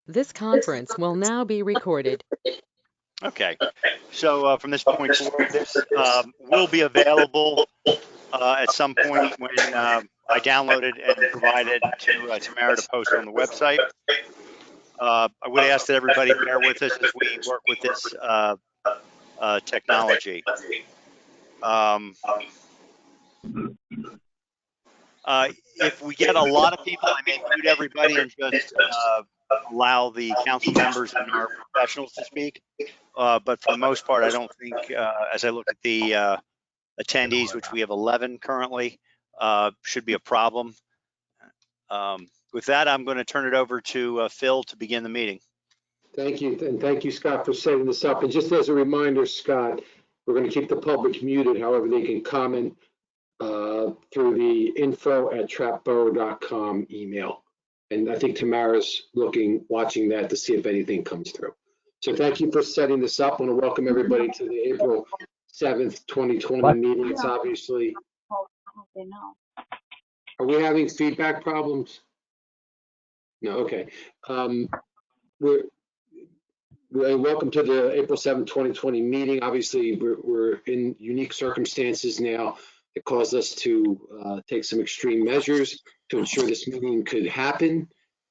This conference will now be recorded. Okay, so from this point forward, this will be available at some point when I download it and provide it to Tamara to post on the website. I would ask that everybody bear with us as we work with this technology. If we get a lot of people, I may mute everybody and just allow the council members and our professionals to speak. But for the most part, I don't think, as I look at the attendees, which we have 11 currently, should be a problem. With that, I'm going to turn it over to Phil to begin the meeting. Thank you, and thank you, Scott, for setting this up. And just as a reminder, Scott, we're going to keep the public muted. However, they can comment through the info@trapborough.com email. And I think Tamara's watching that to see if anything comes through. So thank you for setting this up. I want to welcome everybody to the April 7th, 2020 meeting. It's obviously. Are we having feedback problems? No, okay. Welcome to the April 7th, 2020 meeting. Obviously, we're in unique circumstances now. It caused us to take some extreme measures to ensure this meeting could happen.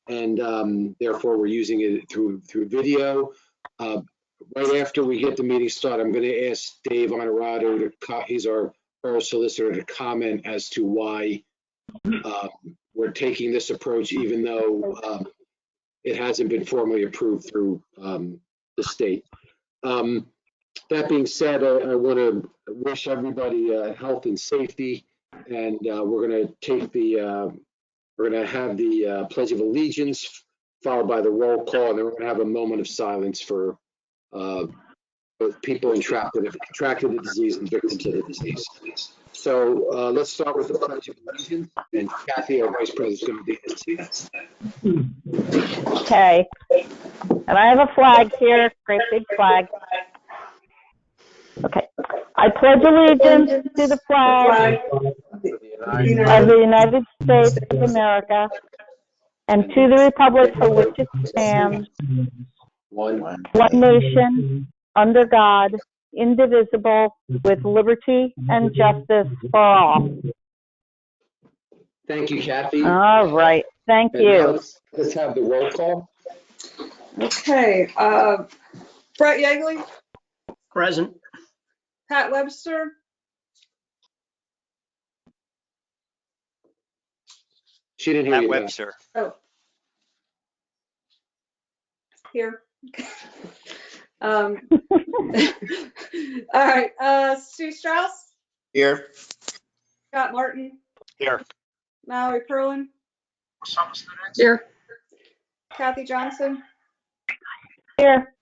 And therefore, we're using it through video. Right after we get the meeting started, I'm going to ask Dave Honorado, he's our borough solicitor, to comment as to why we're taking this approach, even though it hasn't been formally approved through the state. That being said, I want to wish everybody health and safety, and we're going to have the Pledge of Allegiance followed by the roll call, and then we're going to have a moment of silence for both people entrapped that have contracted the disease and victims of the disease. So let's start with the Pledge of Allegiance, and Kathy, our Vice President, is going to do this. Okay, and I have a flag here, great big flag. Okay, I pledge allegiance to the flag of the United States of America and to the republic for which it stands, one nation, under God, indivisible, with liberty and justice for all. Thank you, Kathy. All right, thank you. Let's have the roll call. Okay, Brett Yeagley, Present. Pat Webster, She didn't hear Pat you, Webster. oh, here. All right, Stu Strauss, Here. Scott Martin, Here. Mallory Perlin, Here. Kathy Johnson, Here.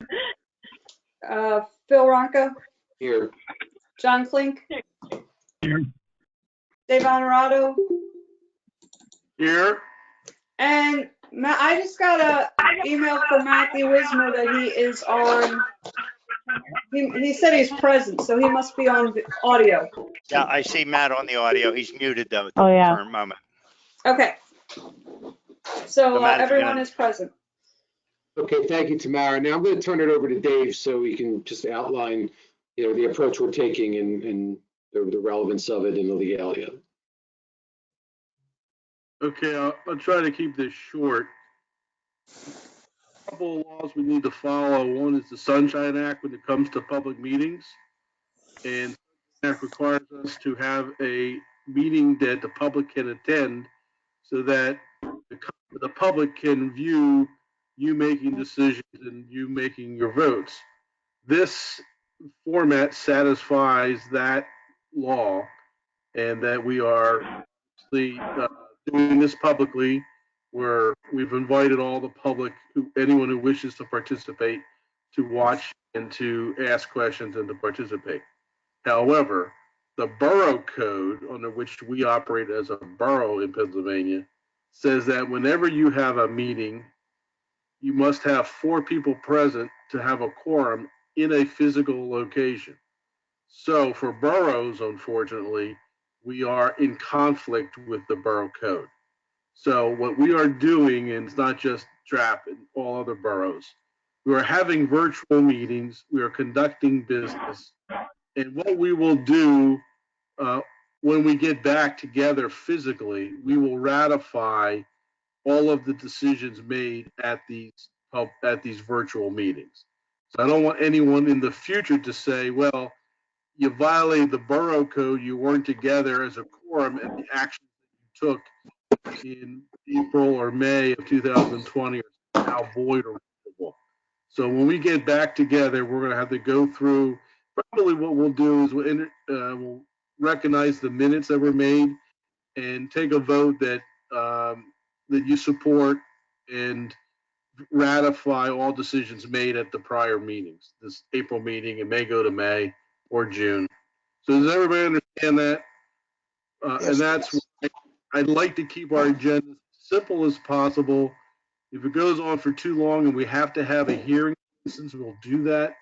Phil Ronco, Here. John Klink, Here. Dave Honorado, Here. and I just got an email from Matthew Wismer that he is on. He said he's present, so he must be on audio. Yeah, I see Matt on the audio. He's muted though at the current moment. Okay. So Matt, everyone is present. Okay, thank you, Tamara. Now I'm going to turn it over to Dave so we can just outline, the approach we're taking and the relevance of it and the legality of it. Okay, I'll try to keep this short. A couple of laws we need to follow. One is the Sunshine Act when it comes to public meetings. And that requires us to have a meeting that the public can attend so that the public can view you making decisions and you making your votes. This format satisfies that law, and that we are doing this publicly, where we've invited all the public, anyone who wishes to participate, to watch and to ask questions and to participate. However, the borough code under which we operate as a borough in Pennsylvania says that whenever you have a meeting, you must have 4 people present to have a quorum in a physical location. So for boroughs, unfortunately, we are in conflict with the borough code. So what we are doing, and it's not just TRAP and all other boroughs, we are having virtual meetings, we are conducting business, and what we will do when we get back together physically, we will ratify all of the decisions made at these virtual meetings. So I don't want anyone in the future to say, well, you violated the borough code, you weren't together as a quorum, and the actions that you took in April or May of 2020 are now void or removable. So when we get back together, we're going to have to go through, probably what we'll do is we'll recognize the minutes that were made and take a vote that that you support and ratify all decisions made at the prior meetings. This April meeting, it may go to May or June. So does everybody understand that? And that's why I'd like to keep our agenda as simple as possible. If it goes on for too long and we have to have a hearing, since we'll do that,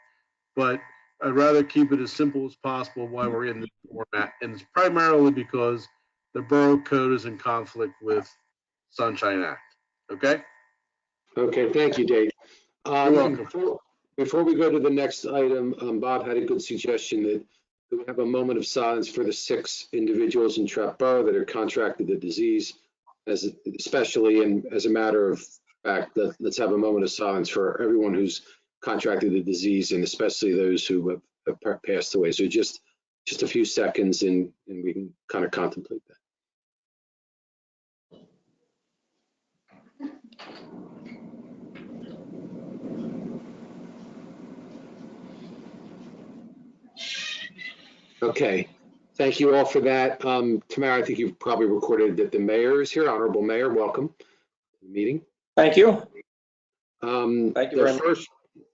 but I'd rather keep it as simple as possible while we're in this format. And it's primarily because the borough code is in conflict with Sunshine Act. Okay? Okay, thank you, Dave. You're welcome. Before we go to the next item, Bob had a good suggestion that we have a moment of silence for the 6 individuals in Trap Borough that are contracted the disease, especially, and as a matter of fact, let's have a moment of silence for everyone who's contracted the disease, and especially those who have passed away. So just a few seconds, and we can kind of contemplate that. Okay, thank you all for that. Tamara, I think you've probably recorded that the mayor is here. Honorable Mayor, welcome to the meeting. Thank you. Thank you very much.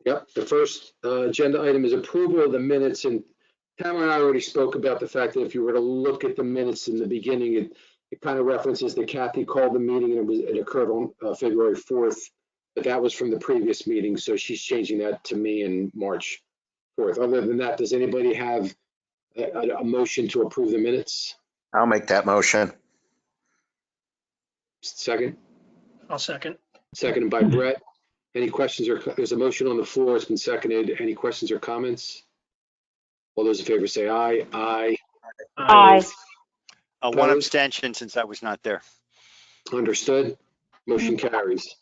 The first agenda item is approval of the minutes, and Tamara and I already spoke about the fact that if you were to look at the minutes in the beginning, it kind of references that Kathy called the meeting and it occurred on February 4th, but that was from the previous meeting, so she's changing that to me in March 4th. Other than that, does anybody have a motion to approve the minutes? I'll make that motion. Second? I'll second. Seconded by Brett. Any questions or, there's a motion on the floor, it's been seconded. Any questions or comments? All those in favor say aye. Aye. Aye. One abstention since I was not there. Understood. Motion carries.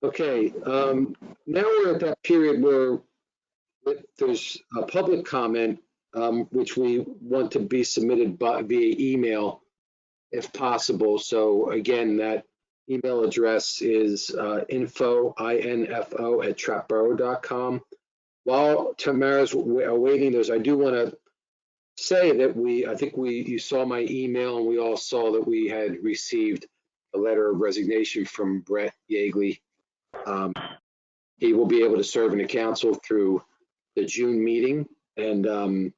Okay, now we're at that period where there's a public comment, which we want to be submitted via email if possible. So again, that email address is info@trapborough.com. While Tamara's awaiting those, I do want to say that you saw my email, and we all saw that we had received a letter of resignation from Brett Yeagley. He will be able to serve in the council through the June meeting, and I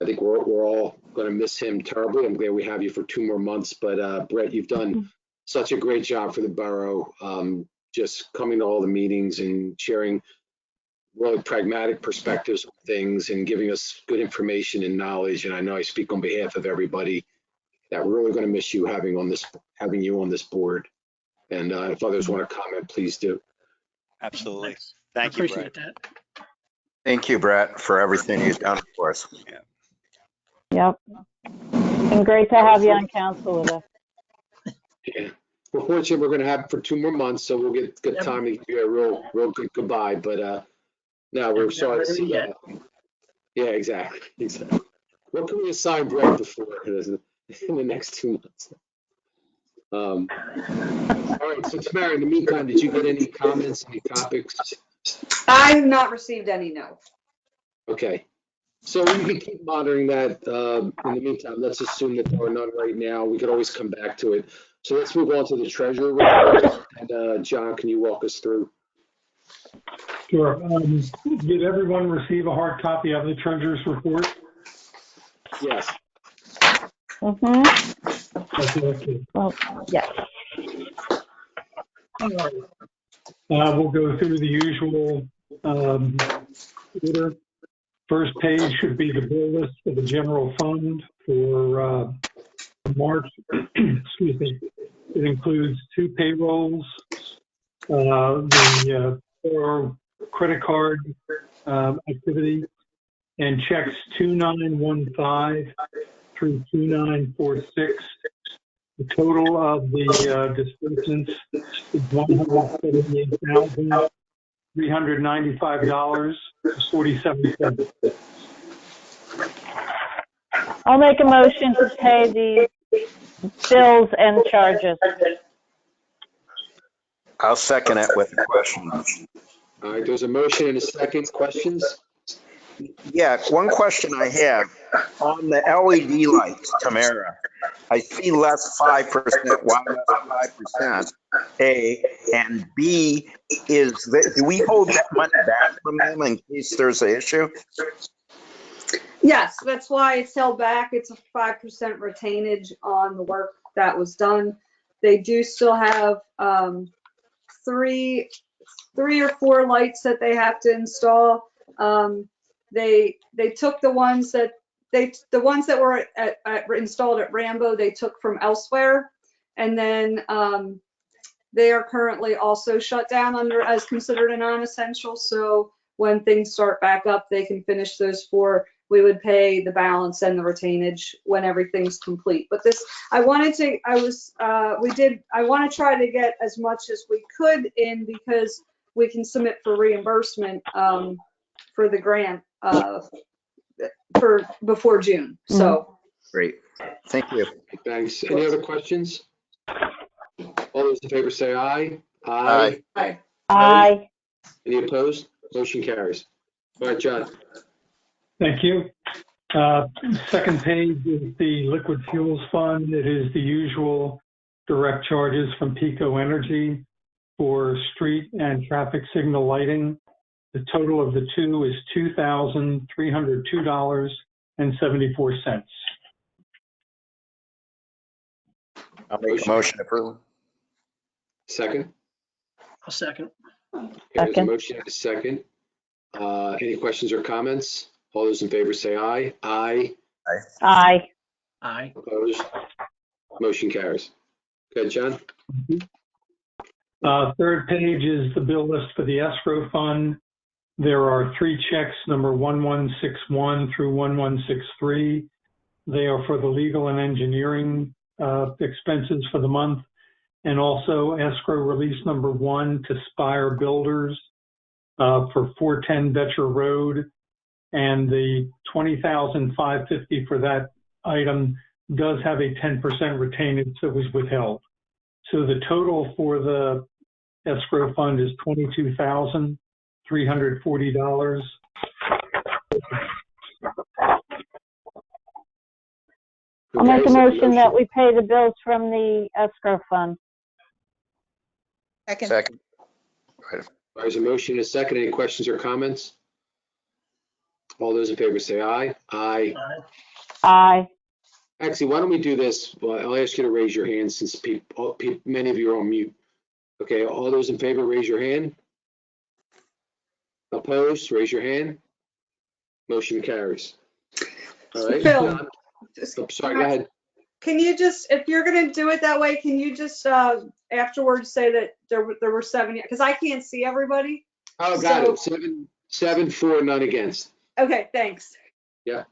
think we're all going to miss him terribly. I'm glad we have you for 2 more months, but Brett, you've done such a great job for the borough, just coming to all the meetings and sharing really pragmatic perspectives on things and giving us good information and knowledge. And I know I speak on behalf of everybody that we're really going to miss you having you on this board. And if others want to comment, please do. Absolutely. Thank you, Brett. That. Thank you, Brett, for everything you've done for us. Yep. And great to have you on council with us. Yeah. We're fortunate we're going to have it for 2 more months, so we'll get good time to give you a real good goodbye. But no, we're sorry to see that. Yeah, exactly. What can we assign Brett before in the next 2 months? All right, so Tamara, in the meantime, did you get any comments, any topics? I have not received any, no. Okay, so you can keep monitoring that. In the meantime, let's assume that there are none right now. We could always come back to it. So let's move on to the treasurer report. And John, can you walk us through? Sure. Did everyone receive a hard copy of the treasurer's report? Yes. Okay. Well, yes. We'll go through the usual order. First page should be the bill list for the general fund for March. Excuse me. It includes 2 payrolls, the credit card activity, and checks 2915 through 2946. The total of the disbursements is $178,395.47. I'll make a motion to pay the bills and charges. I'll second it with a question. All right, there's a motion and a second. Questions? Yeah, one question I have on the LED lights, Tamara. I see less 5%. Why less 5%? A, and B, do we hold that money back from them in case there's an issue? Yes, that's why it's held back. It's a 5% retainage on the work that was done. They do still have 3 or 4 lights that they have to install. They took the ones that were installed at Rambo, they took from elsewhere, and then they are currently also shut down as considered a non-essential. So when things start back up, they can finish those 4. We would pay the balance and the retainage when everything's complete. But I want to try to get as much as we could in, because we can submit for reimbursement for the grant for before June. So Great. Thank you. Thanks. Any other questions? All those in favor say aye. Aye. Aye. Aye. Any opposed? Motion carries. All right, John. Thank you. Second page is the liquid fuels fund. It is the usual direct charges from Pico Energy for street and traffic signal lighting. The total of the 2 is $2,302.74. I'll make a motion to approve. Second? I'll second. Okay, there's a Second. motion and a second. Any questions or comments? All those in favor say aye. Aye. Aye. Aye. Opposed? Motion carries. Good, John? Third page is the bill list for the escrow fund. There are 3 checks, number 1161 through 1163. They are for the legal and engineering expenses for the month, and also escrow release number 1 to Spire Builders for 410 Betcher Road, and the $20,550 for that item does have a 10% retainage that was withheld. So the total for the escrow fund is $22,340. I'll make a Okay, so the motion that we pay the bills from the escrow fund. Second. There's a motion and a second. Any questions or comments? All those in favor say aye. Aye. Aye. Actually, why don't we do this? Well, I'll ask you to raise your hand since many of you are on mute. Okay, all those in favor, raise your hand. Opposed, raise your hand. Motion carries. All right. Phil. John? Oh, sorry, go ahead. Can you just, if you're going to do it that way, can you just afterwards say that there were 7? Because I can't see everybody. Oh, got So- it. 7 for, none against. Okay, thanks. Okay.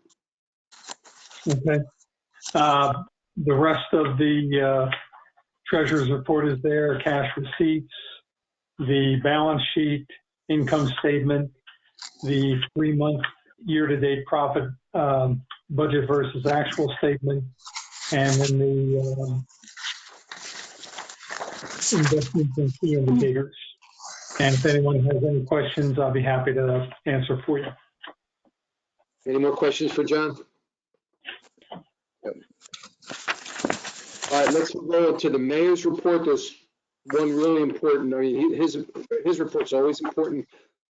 The rest of the treasurer's report is there, cash receipts, the balance sheet, income statement, the 3-month year-to-date profit budget versus actual statement, and then the investments and key indicators. And if anyone has any questions, I'll be happy to answer for you. Any more questions for John? All right, let's go to the mayor's report. There's one really important, I mean, his report's always important,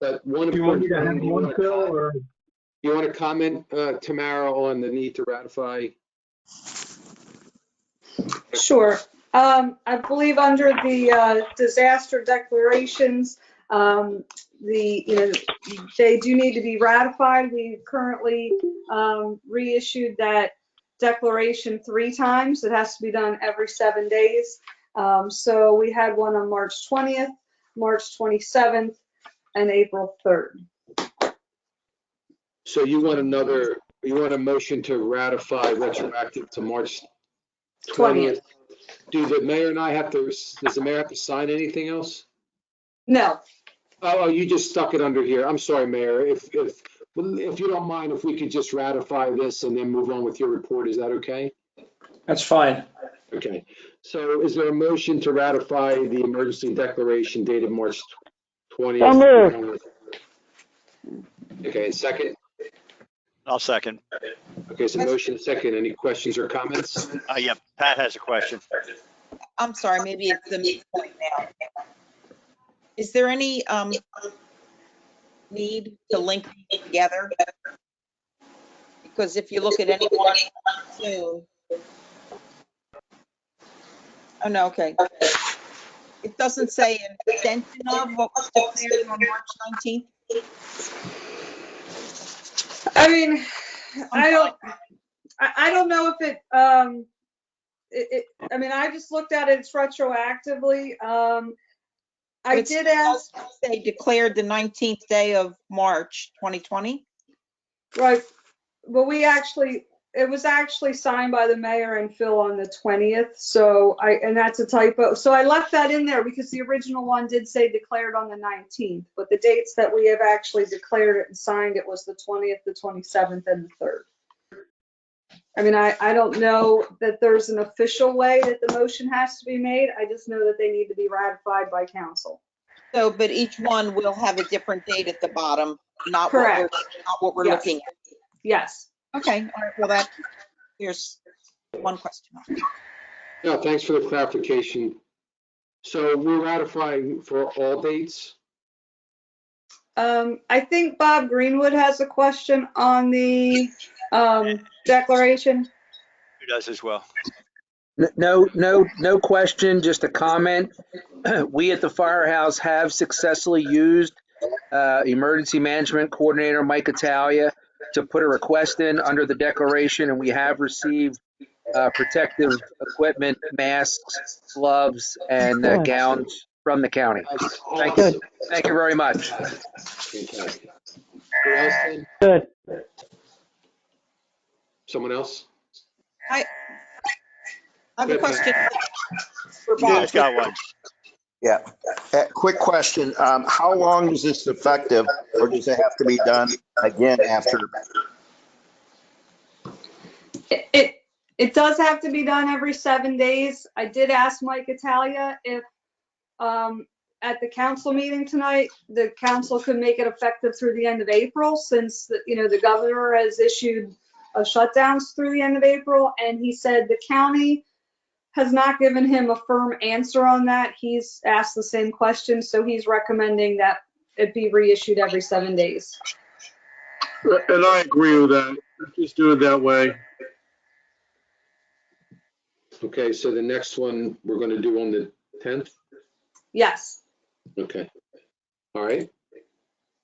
but one Do you want important me to have one, Phil, or? you want to comment, Tamara, on the need to ratify? Sure. I believe under the disaster declarations, they do need to be ratified. We currently reissued that declaration 3 times. It has to be done every 7 days. So we had one on March 20th, March 27th, and April 3rd. So you want a motion to ratify retroactive to March 20th? Does the mayor have to sign anything else? No, Oh, you just stuck it under here. I'm sorry, Mayor. If you don't mind, if we could just ratify this and then move on with your report, is that okay? That's fine. Okay. So is there a motion to ratify the emergency declaration dated March 20th? So moved. Okay, and second? I'll second. Okay, so motion and second. Any questions or comments? Yeah, Pat has a question. I'm sorry, maybe it's the meet point now. Is there any need to link these together? Because if you look at any one soon. Oh, no, okay. It doesn't say an extension of what was declared on March 19th? I mean, I don't know if it, I mean, I just looked at it, it's retroactively. I did ask. They declared the 19th day of March 2020? Right, well, it was actually signed by the mayor and Phil on the 20th, so and that's a typo. So I left that in there because the original one did say declared on the 19th, but the dates that we have actually declared it and signed it was the 20th, the 27th, and the 3rd. I mean, I don't know that there's an official way that the motion has to be made. I just know that they need to be ratified by council. So, but each one will have a different date at the bottom, not Correct. what we're Yes. looking at. Yes. Okay, all right, well, here's one question. No, thanks for the clarification. So we're ratifying for all dates? I think Bob Greenwood has a question on the declaration. Who does as well? No question, just a comment. We at the firehouse have successfully used Emergency Management Coordinator Mike Italia to put a request in under the declaration, and we have received protective equipment, masks, gloves, and gowns from the county. Thank you. Thank you very much. Fantastic. Who else then? Good. Someone else? I have a question for You Bob. guys got one. Yeah. Quick question. How long is this effective, or does it have to be done again after? It does have to be done every 7 days. I did ask Mike Italia if at the council meeting tonight, the council could make it effective through the end of April, since the governor has issued shutdowns through the end of April, and he said the county has not given him a firm answer on that. He's asked the same question, so he's recommending that it be reissued every 7 days. And I agree with that. Just do it that way. Okay, so the next one we're going to do on the 10th? Yes. Okay. All right.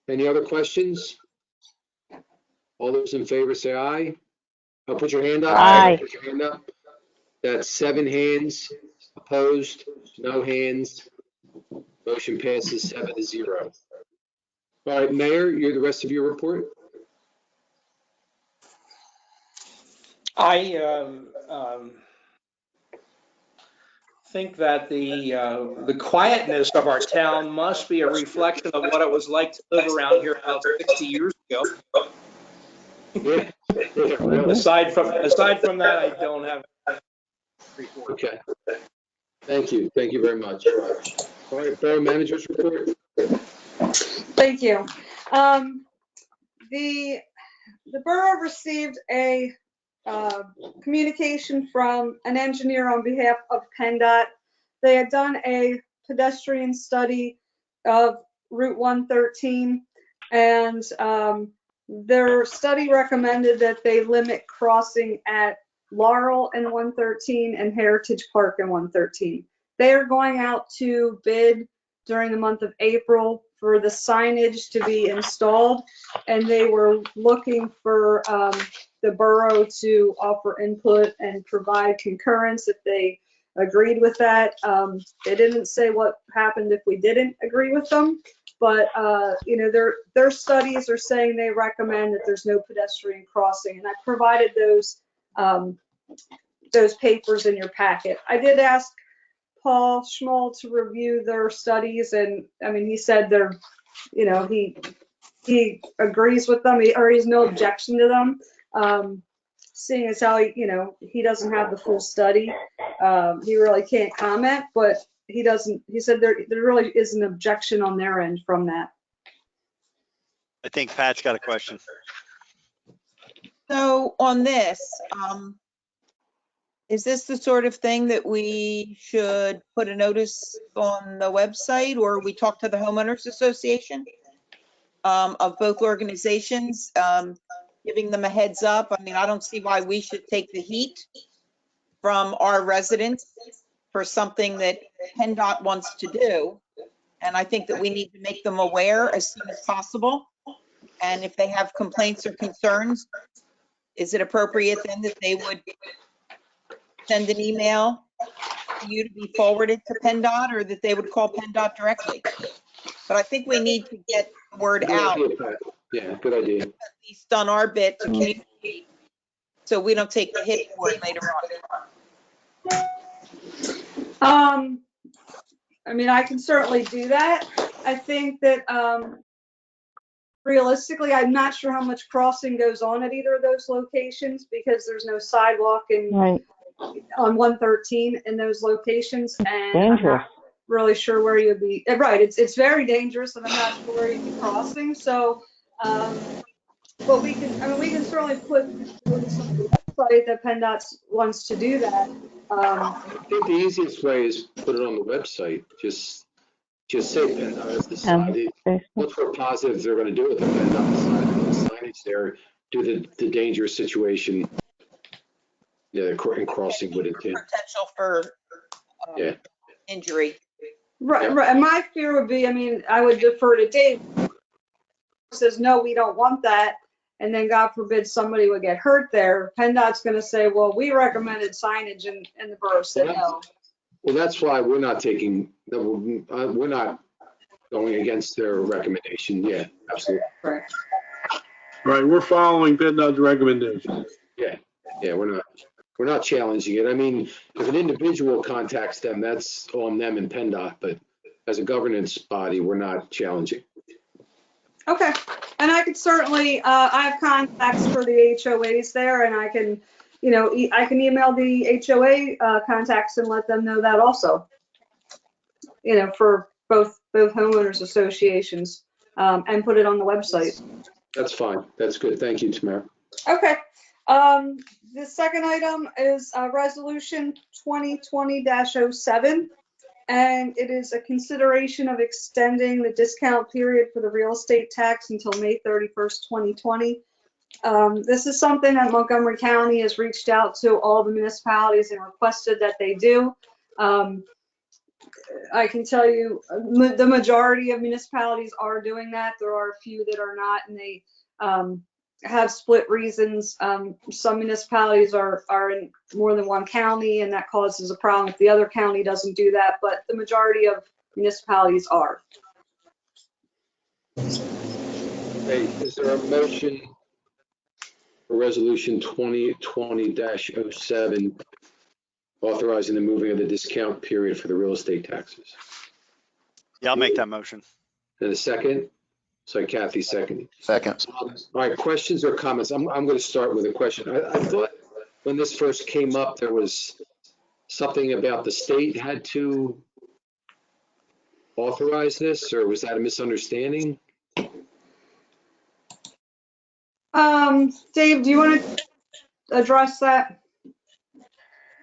Any other questions? All those in favor say aye. Oh, put your hand up. Aye. Put your hand up. That's 7 hands. Opposed? No hands. Motion passes 7-0. All right, Mayor, you're the rest of your report? I think that the quietness of our town must be a reflection of what it was like to live around here about 60 years ago. Yeah. Really? Aside from that, I don't have a report. Okay. Thank you. Thank you very much. All right, Borough Manager's report. Thank you. The borough received a communication from an engineer on behalf of PennDOT. They had done a pedestrian study of Route 113, and their study recommended that they limit crossing at Laurel and 113 and Heritage Park and 113. They are going out to bid during the month of April for the signage to be installed, and they were looking for the borough to offer input and provide concurrence if they agreed with that. They didn't say what happened if we didn't agree with them, but you know, their studies are saying they recommend that there's no pedestrian crossing, and I provided those papers in your packet. I did ask Paul Schmoll to review their studies, and I mean, he said they're, you know, he agrees with them, or he has no objection to them. Seeing as how he, you know, he doesn't have the full study, he really can't comment, but he said there really is an objection on their end from that. I think Pat's got a question. So on this, is this the sort of thing that we should put a notice on the website, or we talk to the homeowners association of both organizations, giving them a heads up? I mean, I don't see why we should take the heat from our residents for something that PennDOT wants to do. And I think that we need to make them aware as soon as possible. And if they have complaints or concerns, is it appropriate then that they would send an email to you to be forwarded to PennDOT, or that they would call PennDOT directly? But I think we need to get the word out, Good idea, Pat. Yeah, good idea. at least on our bit, to communicate, so we don't take the hit for it later on. I mean, I can certainly do that. I think that realistically, I'm not sure how much crossing goes on at either of those locations, because there's no sidewalk Right. on 113 in those locations, and I'm Dangerous. not really sure where you'd be. Right, it's very dangerous, and I'm not sure where you'd be crossing. So, but we can certainly put notice on the website that PennDOT wants to do that. I think the easiest way is put it on the website. Just say PennDOT has decided. Look for positives they're going to do with the PennDOT signage there, do the dangerous situation. Yeah, in crossing would intend. Potential for Yeah. injury. Right, Yeah. right. And my fear would be, I mean, I would defer to Dave. Says, no, we don't want that. And then God forbid somebody would get hurt there. PennDOT's going to say, well, we recommended signage, and the borough said no. Well, that's why we're not going against their recommendation. Yeah, absolutely. Right. Right, we're following PennDOT's recommendation. Yeah, we're not challenging it. I mean, if an individual contacts them, that's on them and PennDOT, but as a governance body, we're not challenging. Okay. And I could certainly, I have contacts for the HOAs there, and I can, you know, I can email the HOA contacts and let them know that also, you know, for both homeowners associations, and put it on the website. That's fine. That's good. Thank you, Tamara. Okay. The second item is Resolution 2020-07, and it is a consideration of extending the discount period for the real estate tax until May 31st, 2020. This is something that Montgomery County has reached out to all the municipalities and requested that they do. I can tell you the majority of municipalities are doing that. There are a few that are not, and they have split reasons. Some municipalities are in more than one county, and that causes a problem if the other county doesn't do that, but the majority of municipalities are. Hey, is there a motion for Resolution 2020-07 authorizing the moving of the discount period for the real estate taxes? Yeah, I'll make that motion. And a second? So Kathy seconded. Second. All right, questions or comments? I'm going to start with a question. I thought when this first came up, there was something about the state had to authorize this, or was that a misunderstanding? Dave, do you want to address that?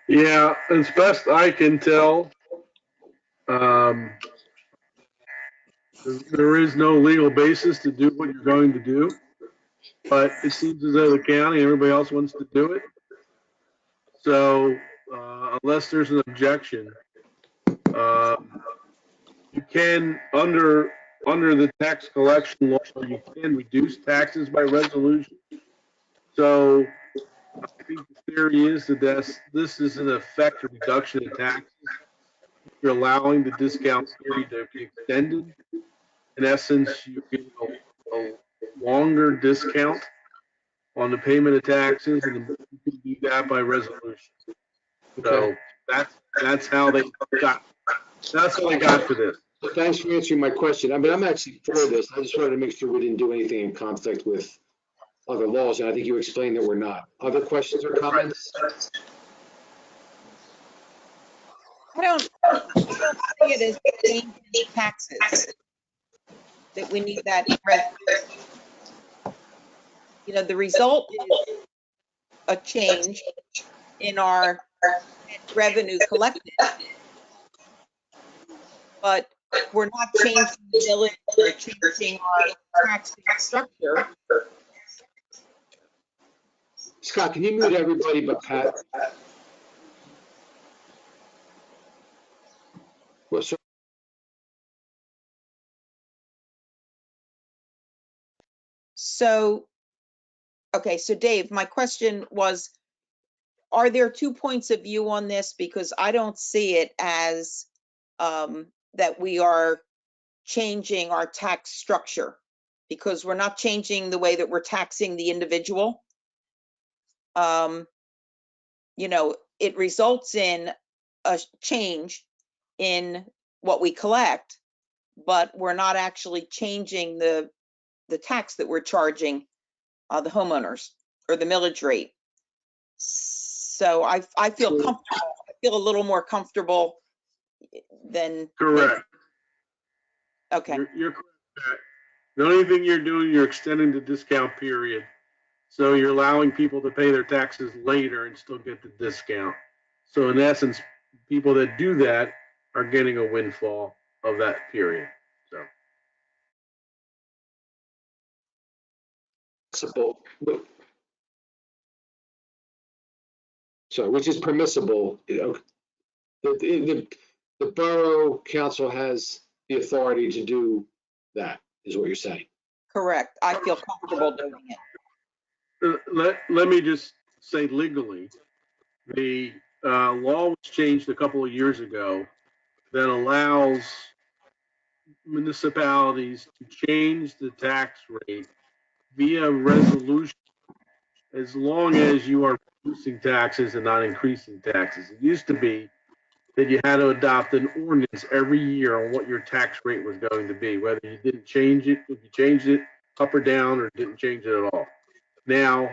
Yeah, as best I can tell, there is no legal basis to do what you're going to do, but it seems as though the county, everybody else wants to do it. So unless there's an objection, you can, under the tax collection law, you can reduce taxes by resolution. So I think the theory is that this is in effect a reduction in taxes. You're allowing the discount period to be extended. In essence, you're getting a longer discount on the payment of taxes, and you can do that by resolution. So that's how they got to this. Thanks for answering my question. I mean, I'm actually for this. I just wanted to make sure we didn't do anything in conflict with other laws, and I think you explained that we're not. Other questions or comments? I don't see it as changing taxes. That we need that. You know, the result is a change in our revenue collected. But we're not changing the village or changing our tax structure. Scott, can you mute everybody but Pat? Well, so So, okay, so Dave, my question was, are there 2 points of view on this? Because I don't see it as that we are changing our tax structure, because we're not changing the way that we're taxing the individual. You know, it results in a change in what we collect, but we're not actually changing the tax that we're charging the homeowners or the millage rate. So I feel comfortable. I feel a little more comfortable than. Correct. Okay. You're correct. The only thing you're doing, you're extending the discount period. So you're allowing people to pay their taxes later and still get the discount. So in essence, people that do that are getting a windfall of that period. So, which is permissible. You know, the borough council has the authority to do that, is what you're saying. Correct. I feel comfortable doing it. Let me just say legally, the law was changed a couple of years ago that allows municipalities to change the tax rate via resolution as long as you are reducing taxes and not increasing taxes. It used to be that you had to adopt an ordinance every year on what your tax rate was going to be, whether you didn't change it, if you changed it up or down, or didn't change it at all. Now,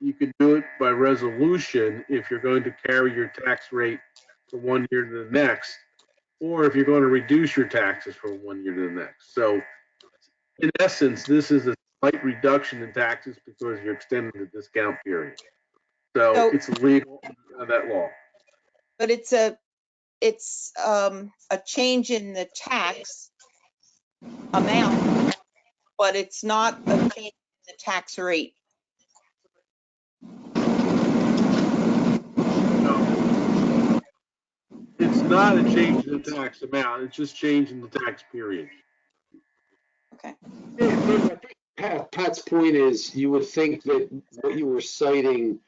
you can do it by resolution if you're going to carry your tax rate from 1 year to the next, or if you're going to reduce your taxes from 1 year to the next. So, in essence, this is a slight reduction in taxes because you're extending the discount period. So it's legal under that law. But it's a change in the tax amount, but it's not a change in the tax rate. No. It's not a change in the tax amount. It's just changing the tax period. Okay. Pat's point is, you would think that what you were citing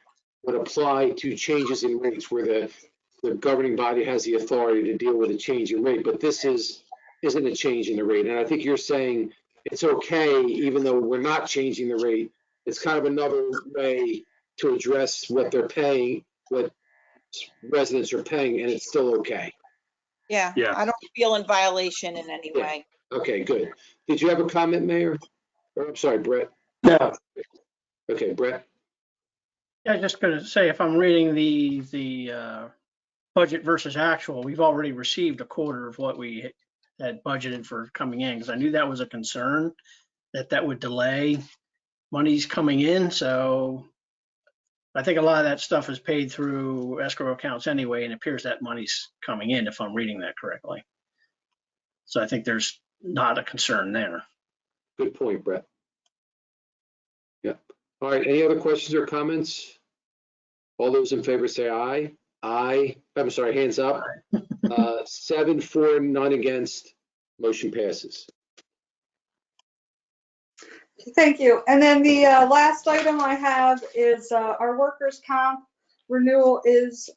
would apply to changes in rates where the governing body has the authority to deal with a change in rate, but this isn't a change in the rate. And I think you're saying it's okay, even though we're not changing the rate. It's kind of another way to address what they're paying, what residents are paying, and it's still okay. Yeah. I don't feel in violation in any way. Okay, good. Did you have a comment, Mayor? Or, I'm sorry, Brett. No. Okay, Brett. Yeah, just going to say, if I'm reading the budget versus actual, we've already received a quarter of what we had budgeted for coming in, because I knew that was a concern, that would delay monies coming in. So I think a lot of that stuff is paid through escrow accounts anyway, and it appears that money's coming in, if I'm reading that correctly. So I think there's not a concern there. Good point, Brett. Yeah. All right, any other questions or comments? All those in favor say aye. Aye. I'm sorry, hands up. 7 for, none against. Motion passes. Thank you. And then the last item I have is our workers' comp renewal is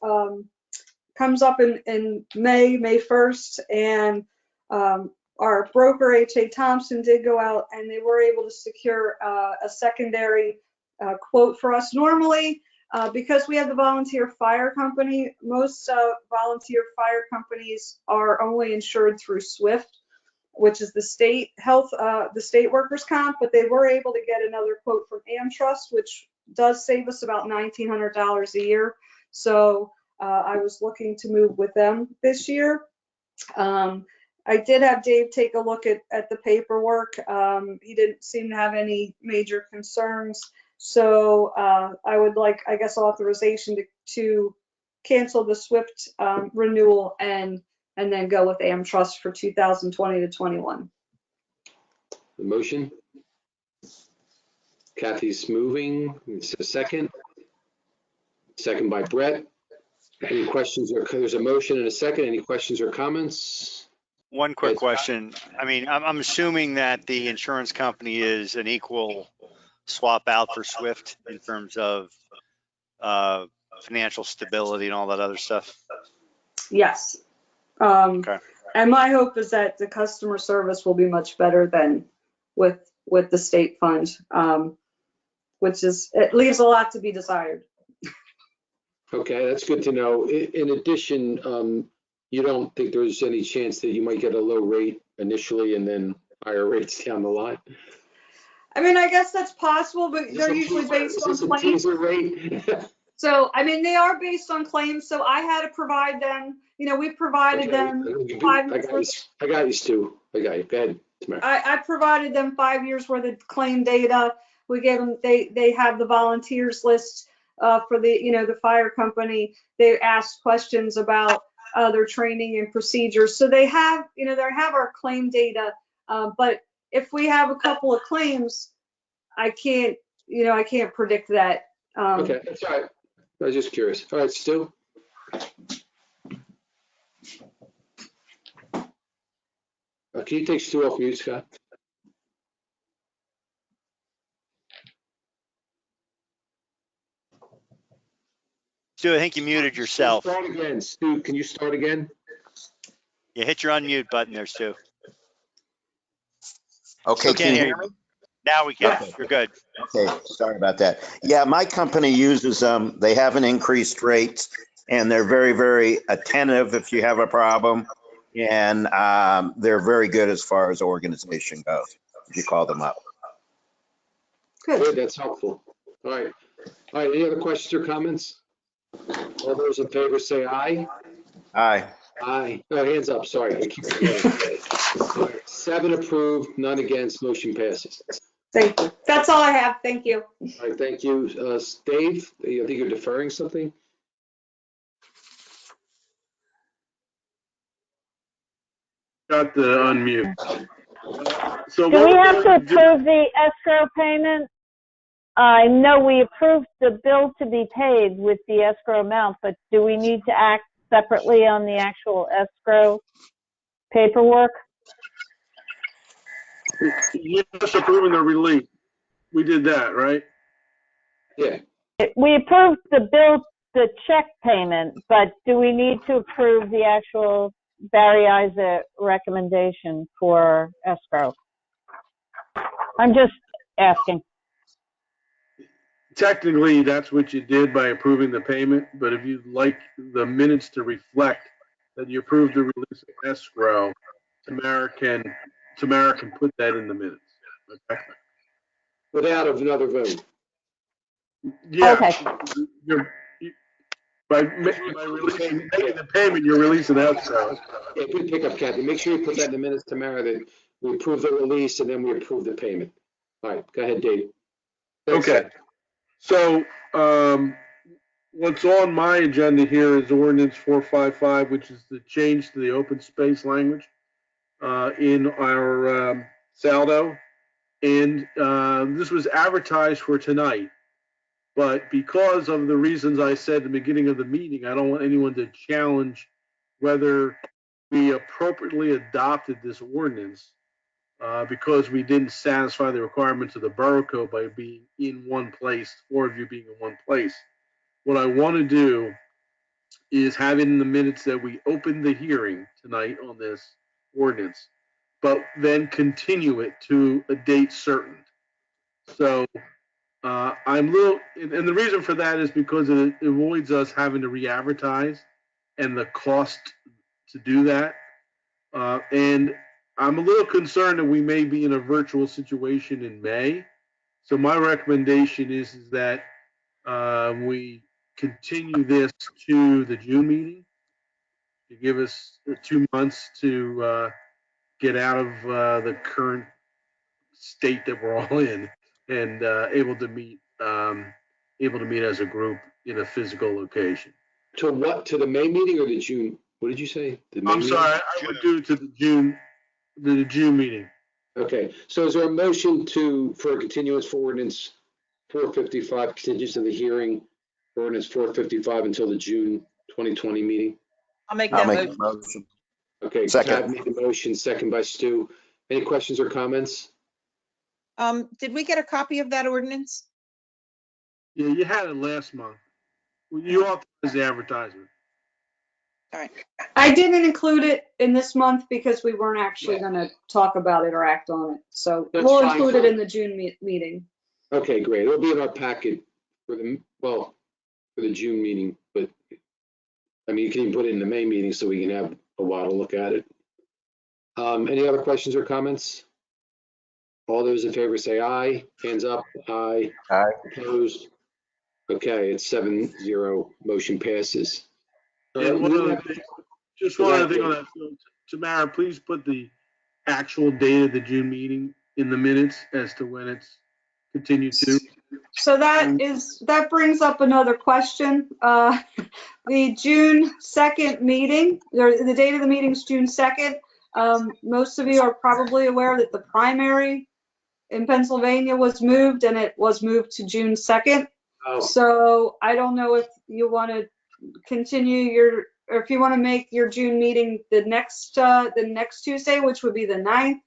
comes up in May 1st, and our broker H.A. Thompson did go out and they were able to secure a secondary quote for us. Normally, because we have the volunteer fire company, most volunteer fire companies are only insured through SWIFT, which is the state health, the state workers' comp, but they were able to get another quote from AmTrust, which does save us about $1,900 a year. So I was looking to move with them this year. I did have Dave take a look at the paperwork. He didn't seem to have any major concerns. So I would like, I guess, authorization to cancel the SWIFT renewal and then go with AmTrust for 2020 to 21. The motion? Kathy's moving. It's a second. Second by Brett. Any questions or there's a motion and a second. Any questions or comments? One quick question. I mean, I'm assuming that the insurance company is an equal swap out for SWIFT in terms of financial stability and all that other stuff. Yes. Okay. And my hope is that the customer service will be much better than with the state fund, which is, it leaves a lot to be desired. Okay, that's good to know. In addition, you don't think there's any chance that you might get a low rate initially and then higher rates down the line? I mean, I guess that's possible, but they're usually based on claims. Rate? So, I mean, they are based on claims. So I had to provide them, you know, we provided them 5 years. I got you, Stu. I got you. Go ahead, Tamara. I provided them 5 years worth of claim data. We gave them, they have the volunteers list for the, you know, the fire company. They asked questions about their training and procedures. So they have, you know, they have our claim data. But if we have a couple of claims, I can't, you know, I can't predict that. Okay, that's all right. I was just curious. All right, Stu? Can you take Stu off mute, Scott? Stu, I think you muted yourself. Start again. Stu, can you start again? You hit your unmute button there, Stu. Okay, can you hear me? Now we can. Okay. You're good. Okay, sorry about that. Yeah, my company uses them. They haven't increased rates and they're very, very attentive if you have a problem. And they're very good as far as organization goes, if you call them up. Good, that's helpful. All right. All right, any other questions or comments? All those in favor say aye. Aye. Aye. Oh, hands up, sorry. I keep forgetting. All right, 7 approved, none against, motion passes. Thank you. That's all I have. Thank you. All right, thank you. Dave, I think you're deferring something? Got the unmute. So Do we what have to approve the escrow payment? I know we approved the bill to be paid with the escrow amount, but do we need to act separately on the actual escrow paperwork? You're just approving the release. We did that, right? Yeah. We approved the bill, the check payment, but do we need to approve the actual Barry Isaac recommendation for escrow? I'm just asking. Technically, that's what you did by approving the payment, but if you'd like the minutes to reflect that you approved the release of escrow, Tamara can put that in the minutes. Okay? Without another vote. Yeah. Okay. By releasing the payment, you're releasing escrow. Yeah, good pickup, Kathy. Make sure you put that in the minutes, Tamara, that we approve the release and then we approve the payment. All right, go ahead, Dave. Thanks, Okay. So, what's on my agenda here is ordinance 455, which is the change to the open space language in our saldo. And this was advertised for tonight. But because of the reasons I said at the beginning of the meeting, I don't want anyone to challenge whether we appropriately adopted this ordinance because we didn't satisfy the requirements of the borough code by being in one place, 4 of you being in one place. What I want to do is have in the minutes that we opened the hearing tonight on this ordinance, but then continue it to a date certain. So I'm a little, and the reason for that is because it avoids us having to re-advertise and the cost to do that. And I'm a little concerned that we may be in a virtual situation in May. So my recommendation is that we continue this to the June meeting to give us 2 months to get out of the current state that we're all in and able to meet as a group in a physical location. To what, to the May meeting or the June? What did you say? The May I'm meeting? sorry, I would do it to the June meeting. Okay, so is there a motion for a continuance for ordinance 455, continuance of the hearing, for ordinance 455 until the June 2020 meeting? I'll make I'll that make motion. a motion. Okay, Second. Tab made the motion, second by Stu. Any questions or comments? Did we get a copy of that ordinance? Yeah, you had it last month. You authorized the advertisement. I didn't include it in this month because we weren't actually going to talk about it or act on it. So That's we'll fine. include it in the June meeting. Okay, great. It'll be in our packet for the June meeting, but I mean, you can even put it in the May meeting so we can have a while to look at it. Any other questions or comments? All those in favor say aye. Hands up. Aye. Aye. Opposed? Okay, it's 7-0. Motion passes. And one other thing, just one other thing on that. So, Tamara, please put the actual date of the June meeting in the minutes as to when it's continued to. So that brings up another question. The June 2nd meeting, or the date of the meeting is June 2nd. Most of you are probably aware that the primary in Pennsylvania was moved, and it was moved to June 2nd. Oh. So I don't know if you want to continue or if you want to make your June meeting the next Tuesday, which would be the 9th,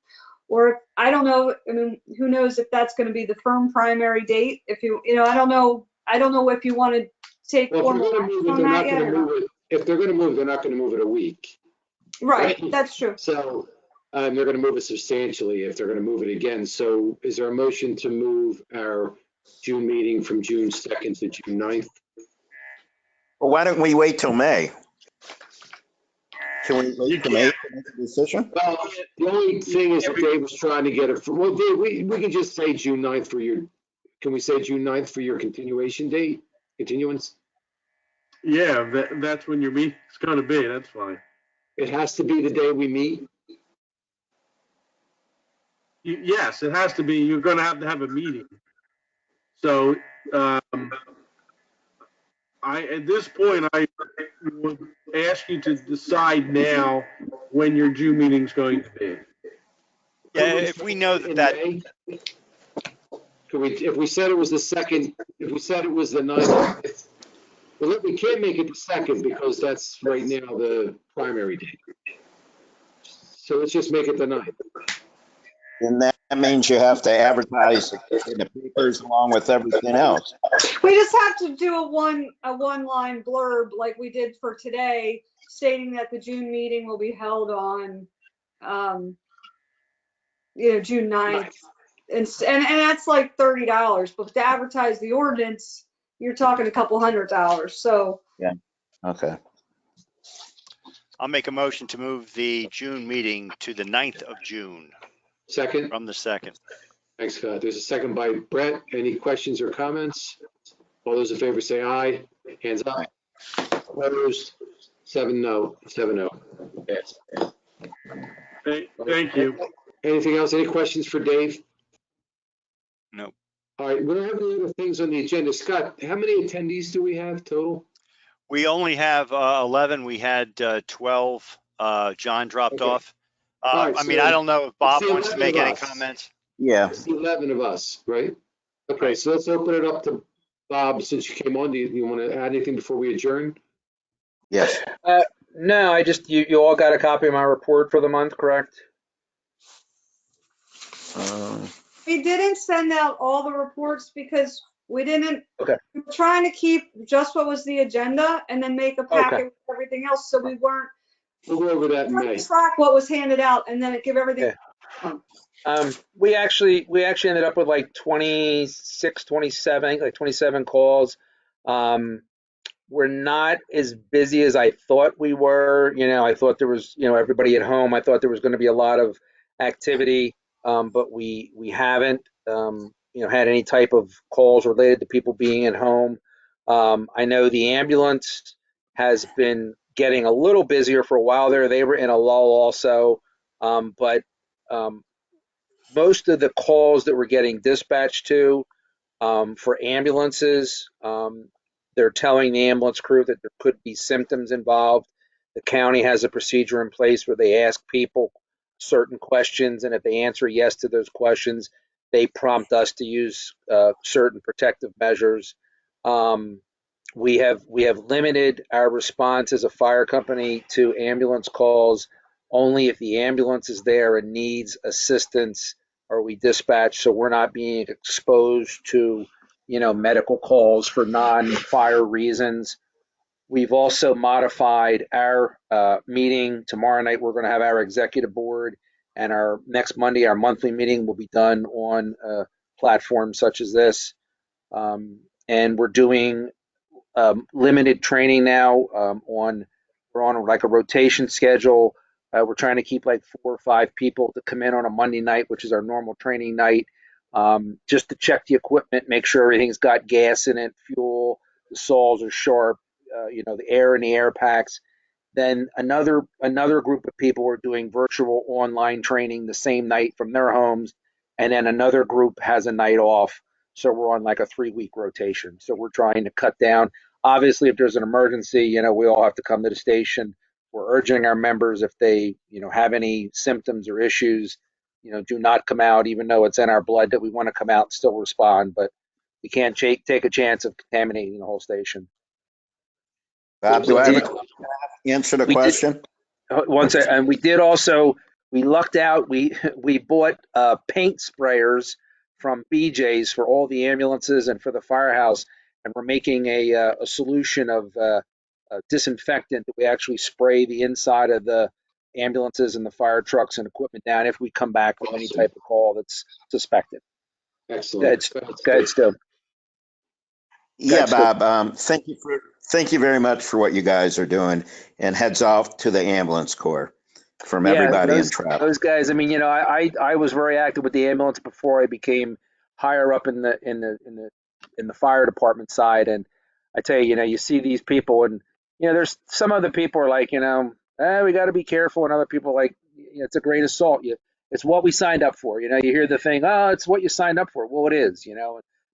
or I don't know. I mean, who knows if that's going to be the firm primary date? If I don't know if you want to take formal action on that yet or not. If they're going to move, they're not going to move it a week. Right, that's true. So they're going to move it substantially if they're going to move it again. So is there a motion to move our June meeting from June 2nd to June 9th? Well, why don't we wait till May? Can we wait till May to make a decision? Well, the only thing is that Dave was trying to get it. Well, Dave, we can just say June 9th for your, can we say June 9th for your continuation date, continuance? Yeah, that's when your meeting's going to be. That's fine. It has to be the day we meet? Yes, it has to be. You're going to have a meeting. So at this point, I would ask you to decide now when your June meeting's going to be. Yeah, if we know that. If we said it was the 2nd, if we said it was the 9th, well, we can't make it the 2nd because that's right now the primary date. So let's just make it the 9th. And that means you have to advertise in the papers along with everything else. We just have to do a one-line blurb like we did for today, stating that the June meeting will be held on, June 9th. And that's like $30, but to advertise the ordinance, you're talking a couple $100. So. Yeah, okay. I'll make a motion to move the June meeting to the 9th of June. Second? From the 2nd. Thanks, Scott. There's a second by Brett. Any questions or comments? All those in favor say aye. Hands up. Opposed? 7-0. Yes. Thank you. Anything else? Any questions for Dave? Nope. All right, we don't have any other things on the agenda. Scott, how many attendees do we have total? We only have 11. We had 12. John dropped off. Right, I mean, so I don't know if Bob it's wants to 11 make of any us. comments. Yeah. It's 11 of us, right? Okay, so let's open it up to Bob, since you came on. Do you want to add anything before we adjourn? Yes. No, you all got a copy of my report for the month, correct? send out all the reports because we didn't, Okay. we were trying to keep just what was the agenda and then make a packet with everything else, so we weren't We'll go over that in trying May. to track what was handed out and then give everything. We actually ended up with like 26, 27, I think like 27 calls. We're not as busy as I thought we were. I thought there was, everybody at home. I thought there was going to be a lot of activity, but we haven't, had any type of calls related to people being at home. I know the ambulance has been getting a little busier for a while there. They were in a lull also, but most of the calls that we're getting dispatched to for ambulances, they're telling the ambulance crew that there could be symptoms involved. The county has a procedure in place where they ask people certain questions, and if they answer yes to those questions, they prompt us to use certain protective measures. We have limited our response as a fire company to ambulance calls only if the ambulance is there and needs assistance, or we dispatch, so we're not being exposed to medical calls for non-fire reasons. We've also modified our meeting. Tomorrow night, we're going to have our executive board, and our next Monday, our monthly meeting will be done on platforms such as this. And we're doing limited training now. We're on like a rotation schedule. We're trying to keep like 4 or 5 people to come in on a Monday night, which is our normal training night, just to check the equipment, make sure everything's got gas in it, fuel, the saws are sharp, the air in the air packs. Then another group of people are doing virtual online training the same night from their homes, and then another group has a night off. So we're on like a 3-week rotation. So we're trying to cut down. Obviously, if there's an emergency, we all have to come to the station. We're urging our members, if they, have any symptoms or issues, do not come out, even though it's in our blood that we want to come out and still respond. But we can't take a chance of contaminating the whole station. Bob, do I have a answer the question? And we did also, we lucked out. We bought paint sprayers from BJ's for all the ambulances and for the firehouse, and we're making a solution of disinfectant that we actually spray the inside of the ambulances and the fire trucks and equipment down if we come back with any type of call that's suspected. Excellent. Go ahead, Stu. Yeah, Bob. Thank you very much for what you guys are doing, and heads off to the ambulance corps from everybody in travel. Those guys. I mean, I was very active with the ambulance before I became higher up in the fire department side, and I tell you, you see these people, and there's some other people are like, we got to be careful, and other people are like, it's a grain of salt. It's what we signed up for. You hear the thing, oh, it's what you signed up for. Well, it is,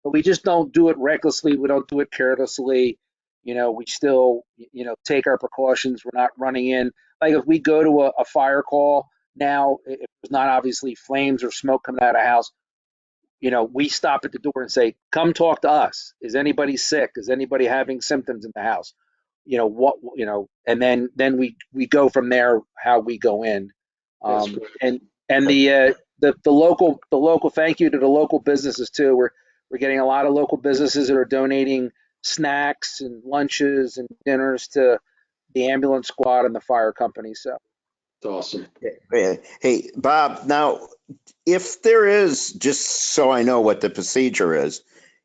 but we just don't do it recklessly. We don't do it carelessly. We still, take our precautions. We're not running in. Like if we go to a fire call now, if there's not obviously flames or smoke coming out of a house, we stop at the door and say, come talk to us. Is anybody sick? Is anybody having symptoms in the house? And then we go from there, how we go in. And the local, thank you to the local businesses too. We're getting a lot of local businesses that are donating snacks and lunches and dinners to the ambulance squad and the fire company. So it's awesome. Hey, Bob, now, if there is, just so I know what the procedure is,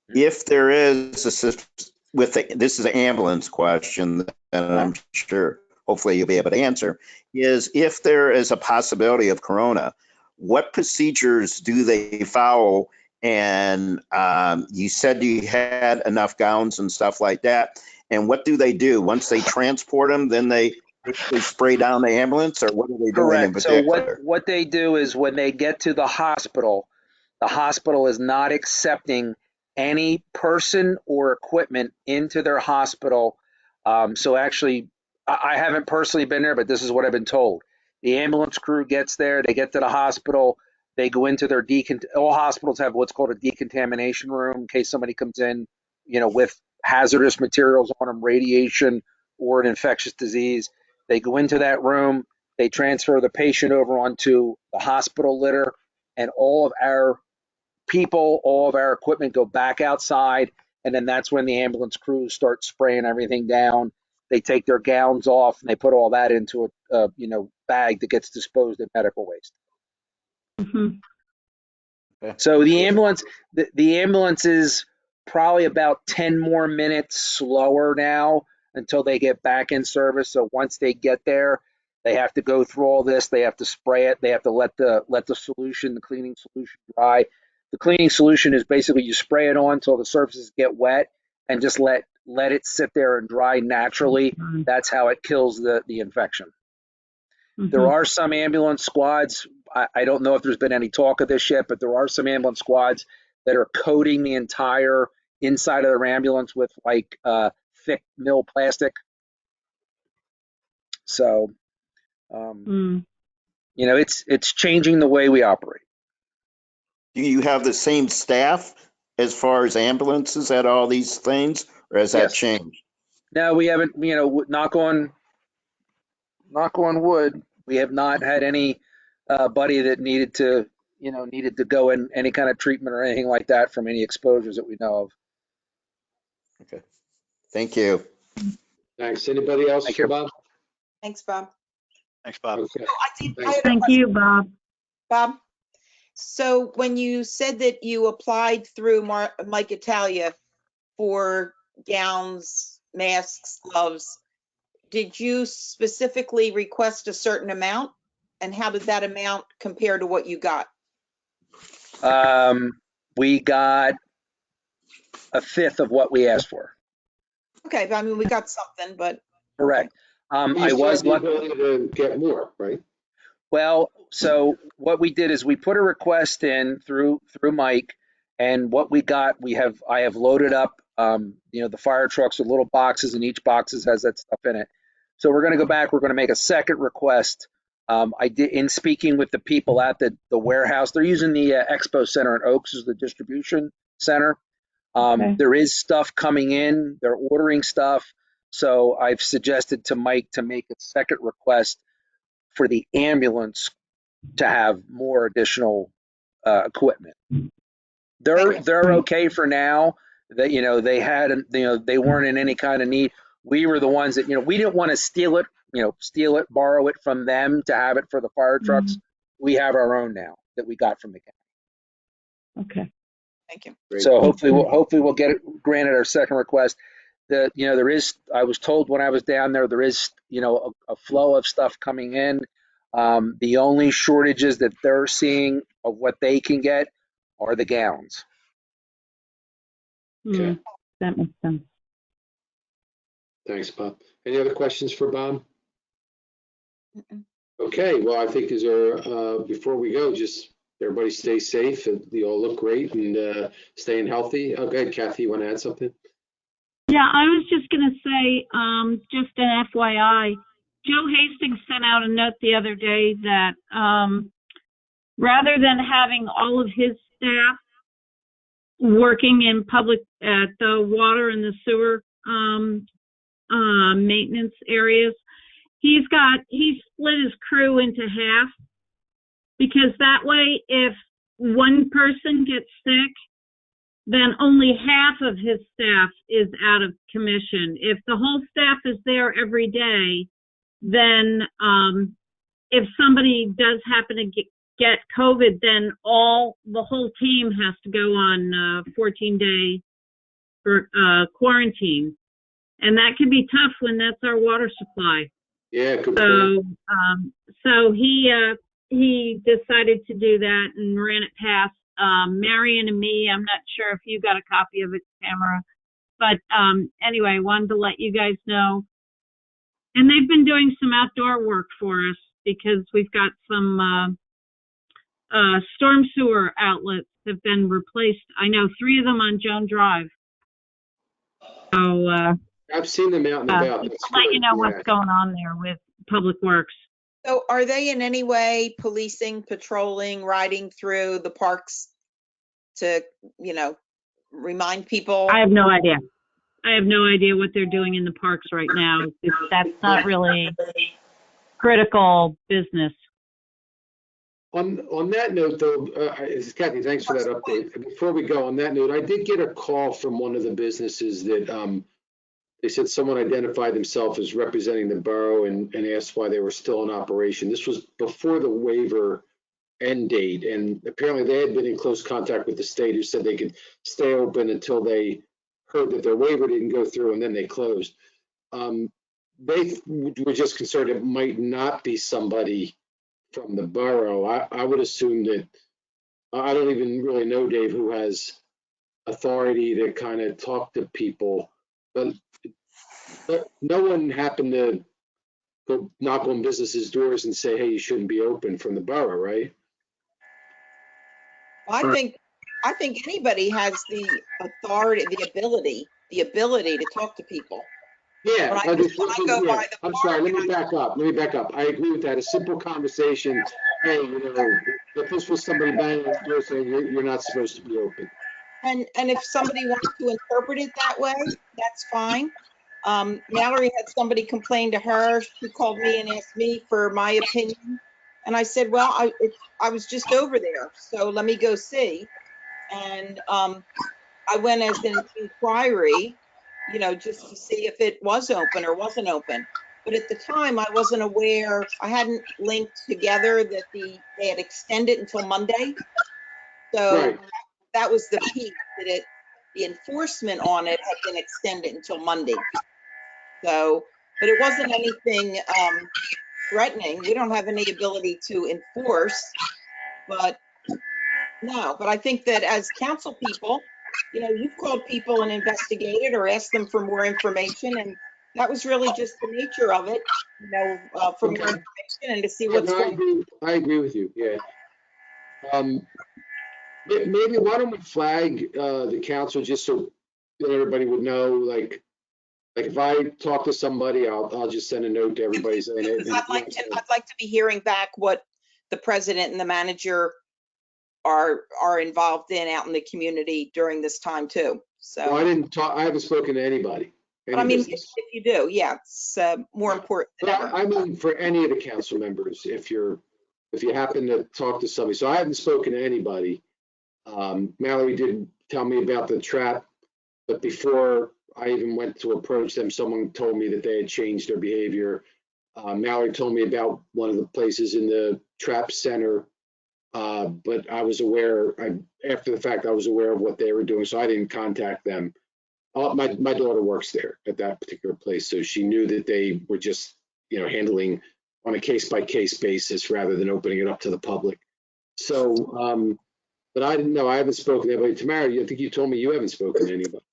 if there is this is an ambulance question, and I'm sure hopefully you'll be able to answer, is if there is a possibility of corona, what procedures do they follow? And you said you had enough gowns and stuff like that. And what do they do once they transport them? Then they spray down the ambulance, or what are they doing in particular? So what they do is when they get to the hospital is not accepting any person or equipment into their hospital. So actually, I haven't personally been there, but this is what I've been told. The ambulance crew gets there, they get to the hospital, they go into their all hospitals have what's called a decontamination room in case somebody comes in, with hazardous materials on them, radiation or an infectious disease. They go into that room, they transfer the patient over onto the hospital litter, and all of our people, all of our equipment go back outside, and then that's when the ambulance crews start spraying everything down. They take their gowns off and they put all that into a bag that gets disposed of medical waste. Mhm. So the ambulance is probably about 10 more minutes slower now until they get back in service. So once they get there, they have to go through all this. They have to spray it. They have to let the solution, the cleaning solution, dry. The cleaning solution is basically you spray it on until the surfaces get wet and just let it sit there and dry naturally. That's how it kills the infection. There are some ambulance squads. I don't know if there's been any talk of this yet, but there are some ambulance squads that are coating the entire inside of their ambulance with like thick mill plastic. So, it's changing the way we operate. Do you have the same staff as far as ambulances at all these things, or has that Yes. changed? No, we haven't, knock on wood, we have not had any buddy that needed to go in any kind of treatment or anything like that from any exposures that we know of. Okay. Thank you. Thanks. Anybody else Thank for you. Bob? Thanks, Bob. Thanks, Bob. Okay. I had a Thank question, you, Bob. Bob. So when you said that you applied through Mike Italia for gowns, masks, gloves, did you specifically request a certain amount? And how did that amount compare to what you got? We got a fifth of what we asked for. Okay, I mean, we got something, but Correct. I You still was have the lucky. ability to get more, right? Well, so what we did is we put a request in through Mike, and what we got, I have loaded up, the fire trucks with little boxes, and each box has that stuff in it. So we're going to go back. We're going to make a second request. I did, in speaking with the people at the warehouse, they're using the Expo Center in Oaks as the distribution center. Okay. There is stuff coming in. They're ordering stuff. So I've suggested to Mike to make a second request for the ambulance to have more additional equipment. They're okay for now. That they weren't in any kind of need. We were the ones that we didn't want to steal it, borrow it from them to have it for the fire trucks. We have our own now that we got from the county. Okay. thank you. Great. So hopefully we'll get it granted our second request. There is, I was told when I was down there is a flow of stuff coming in. The only shortages that they're seeing of what they can get are the gowns. Okay. That makes sense. Thanks, Bob. Any other questions for Bob? Mm-mm. Okay, well, I think before we go, just everybody stay safe and you all look great and staying healthy. Okay, Kathy, you want to add something? Yeah, I was just going to say, just an FYI, Joe Hastings sent out a note the other day that rather than having all of his staff working in public at the water and the sewer maintenance areas, he split his crew into half, because that way if one person gets sick, then only half of his staff is out of commission. If the whole staff is there every day, then if somebody does happen to get COVID, then the whole team has to go on 14-day quarantine. And that can be tough when that's our water supply. Yeah, good point. So he decided to do that and ran it past Marion and me. I'm not sure if you got a copy of it, Tamara, but anyway, I wanted to let you guys know. And they've been doing some outdoor work for us because we've got some storm sewer outlets have been replaced. I know 3 of them on Joan Drive. So I've seen them out and about. That's let good. you know Yeah. what's going on there with Public Works. So are they in any way policing, patrolling, riding through the parks to, remind people? I have no idea. I have no idea what they're doing in the parks right now. That's not really critical business. On that note, though, Kathy, thanks for that update. Before we go, on that note, I did get a call from one of the businesses that they said someone identified themselves as representing the borough and asked why they were still in operation. This was before the waiver end date, and apparently they had been in close contact with the state, who said they could stay open until they heard that their waiver didn't go through, and then they closed. They were just concerned it might not be somebody from the borough. I would assume that, I don't even really know, Dave, who has authority to kind of talk to people, but no one happened to go knock on businesses' doors and say, hey, you shouldn't be open from the borough, right? I think anybody has the authority, the ability to talk to people. Yeah, When I go by the I'm park sorry, let and me back up. I agree with that. A simple conversation, hey, if this was somebody banging on the door saying you're not supposed to be open. And if somebody wants to interpret it that way, that's fine. Mallory had somebody complain to her. She called me and asked me for my opinion. And I said, well, I was just over there, so let me go see. And I went as an inquiry, just to see if it was open or wasn't open. But at the time, I wasn't aware, I hadn't linked together that they had extended until Monday. So Right. that was the piece, that the enforcement on it had been extended until Monday. So, but it wasn't anything threatening. We don't have any ability to enforce, but I think that as council people, you've called people and investigated or asked them for more information, and that was really just the nature of it, for more information and to see what's going on. I agree with you, yeah. Maybe why don't we flag the council just so that everybody would know, like if I talk to somebody, I'll just send a note to everybody saying it. I'd like to be hearing back what the president and the manager are involved in out in the community during this time too. So I haven't spoken to anybody. But I mean, if you do, yeah, it's more important than ever. I mean, for any of the council members, if you happen to talk to somebody. So I haven't spoken to anybody. Mallory did tell me about the trap, but before I even went to approach them, someone told me that they had changed their behavior. Mallory told me about one of the places in the trap center, but I was aware, after the fact, I was aware of what they were doing, so I didn't contact them. My daughter works there at that particular place, so she knew that they were just, handling on a case-by-case basis rather than opening it up to the public. So, but I didn't know. I haven't spoken to anybody. Tamara, I think you told me you haven't spoken to anybody.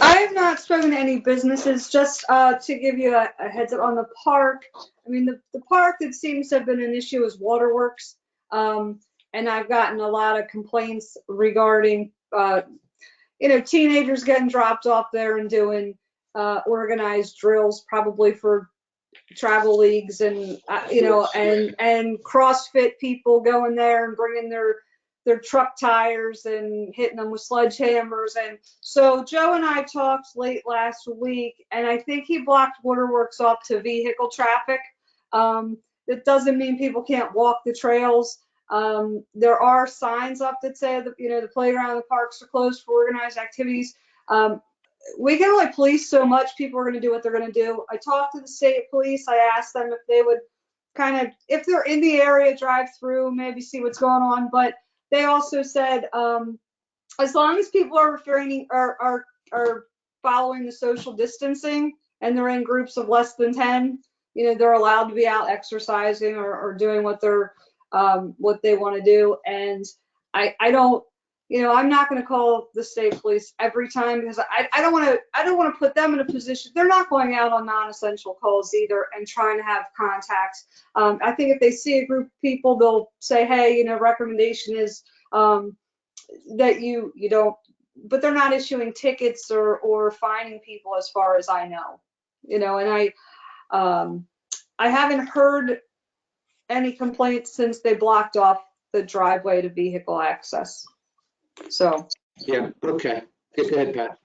I have not spoken to any businesses. Just to give you a heads up on the park. I mean, the park that seems to have been an issue is Waterworks. And I've gotten a lot of complaints regarding, teenagers getting dropped off there and doing organized drills, probably for travel leagues and, and CrossFit people going there and bringing their truck tires and hitting them with sledgehammers. And so Joe and I talked late last week, and I think he blocked Waterworks off to vehicle traffic. That doesn't mean people can't walk the trails. There are signs up that say that, the playground and the parks are closed for organized activities. We can only police so much. People are going to do what they're going to do. I talked to the state police. I asked them if they would if they're in the area, drive through, maybe see what's going on. But they also said, as long as people are following the social distancing and they're in groups of less than 10, they're allowed to be out exercising or doing what they want to do. And I don't, I'm not going to call the state police every time, because I don't want to put them in a position. They're not going out on non-essential calls either and trying to have contacts. I think if they see a group of people, they'll say, hey, recommendation is that you don't, but they're not issuing tickets or fining people as far as I know, and I haven't heard any complaints since they blocked off the driveway to vehicle access. So. Yeah, okay. Go ahead, Pat.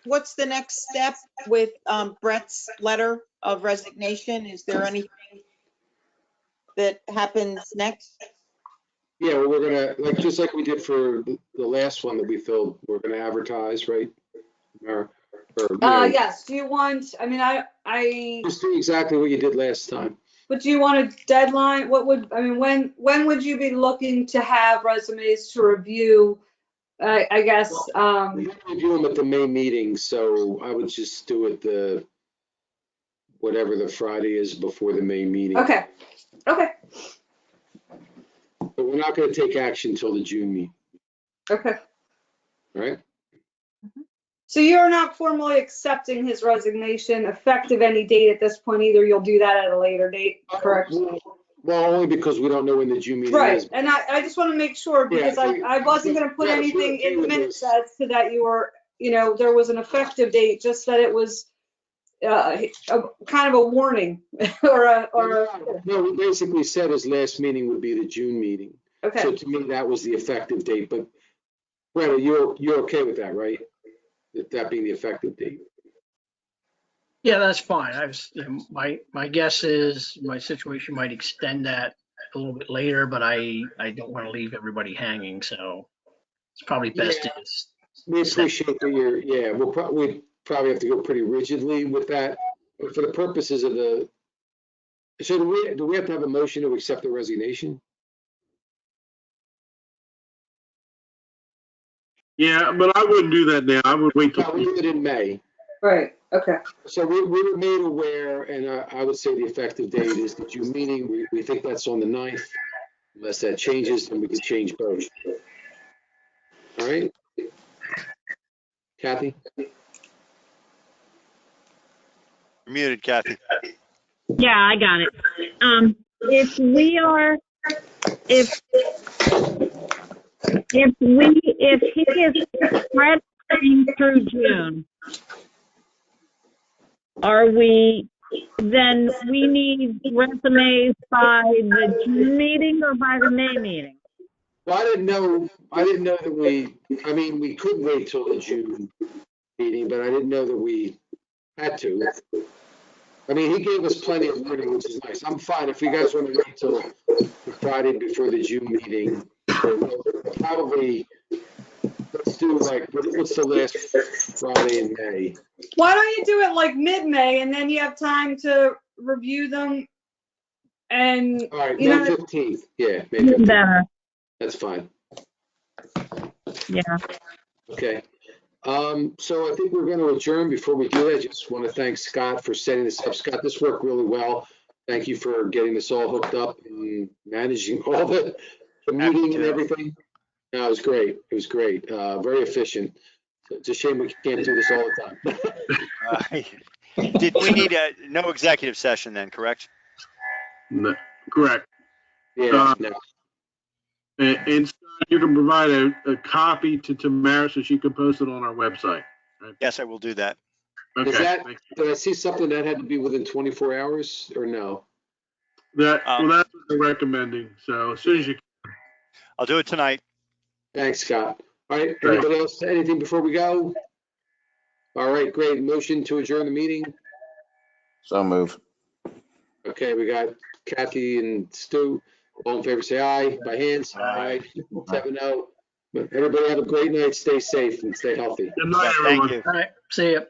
What's the next step with Brett's letter of resignation? Is there anything? that happens next? Yeah, well, we're gonna, like, just like we did for the last one that we filled, we're gonna advertise, right? Or, you know, Yes, do you want, I mean, I, just do exactly what you did last time. but do you want a deadline? What would, I mean, when would you be looking to have resumes to review? I guess, We're gonna review them at the May meeting, so I would just do it whatever the Friday is before the May meeting. okay. But we're not gonna take action until the June meeting, Okay. all right? So you're not formally accepting his resignation effective any date at this point either. You'll do that at a later date, correct? Well, only because we don't know when the June meeting Right, is. and I just want to make sure because I wasn't going to put Yeah, anything we're in the okay with minutes this. as to that you were, you know, there was an effective date, just that it was kind of a warning or No, we basically said his last meeting would be the June meeting. So okay. to me, that was the effective date, but Brenda, you're okay with that, right? That being the effective date? Yeah, that's fine. My guess is my situation might extend that a little bit later, but I don't want to leave everybody hanging, so it's probably best to just. We appreciate that we probably have to go pretty rigidly with that, but for the purposes of so do we have to have a motion to accept the resignation? Yeah, but I wouldn't do that now. I would wait No, till. we do it in May. Right, okay. So we were made aware, and I would say the effective date is the June meeting. We think that's on the 9th. Unless that changes, then we could change both. All right? Kathy? You're muted, Kathy. Yeah, I got it. If he is stretching through June, then we need resumes by the June meeting or by the May meeting? Well, I didn't know that we could wait till the June meeting, but I didn't know that we had to. I mean, he gave us plenty of warning, which is nice. I'm fine if you guys want to wait till the Friday before the June meeting. Probably, let's do what's the last Friday in May? Why don't you do it like mid-May and then you have time to review them and, All right, you May know, 15th. Yeah, May Even 15th. better, That's fine. yeah. Okay. So I think we're going to adjourn. Before we do that, I just want to thank Scott for setting this up. Scott, this worked really well. Thank you for getting this all hooked up and managing all the meeting and everything. No, it was great. It was great. Very efficient. It's a shame we can't do this all the time. Did we need no executive session then, correct? No, correct. Yeah. No. And Scott, you can provide a copy to Tamara so she can post it on our website. Right? Yes, I will do that. Okay. Did I see something that had to be within 24 hours or no? That's what they're recommending. So as soon as you can. I'll do it tonight. Thanks, Scott. All right. Anybody else? Anything before we go? All right, great. Motion to adjourn the meeting. So move. Okay, we got Kathy and Stu. All in favor, say aye. By hands, aye. 7-0. Everybody have a great night. Stay safe and stay healthy. Good night, Thank everyone. you. All right, see ya.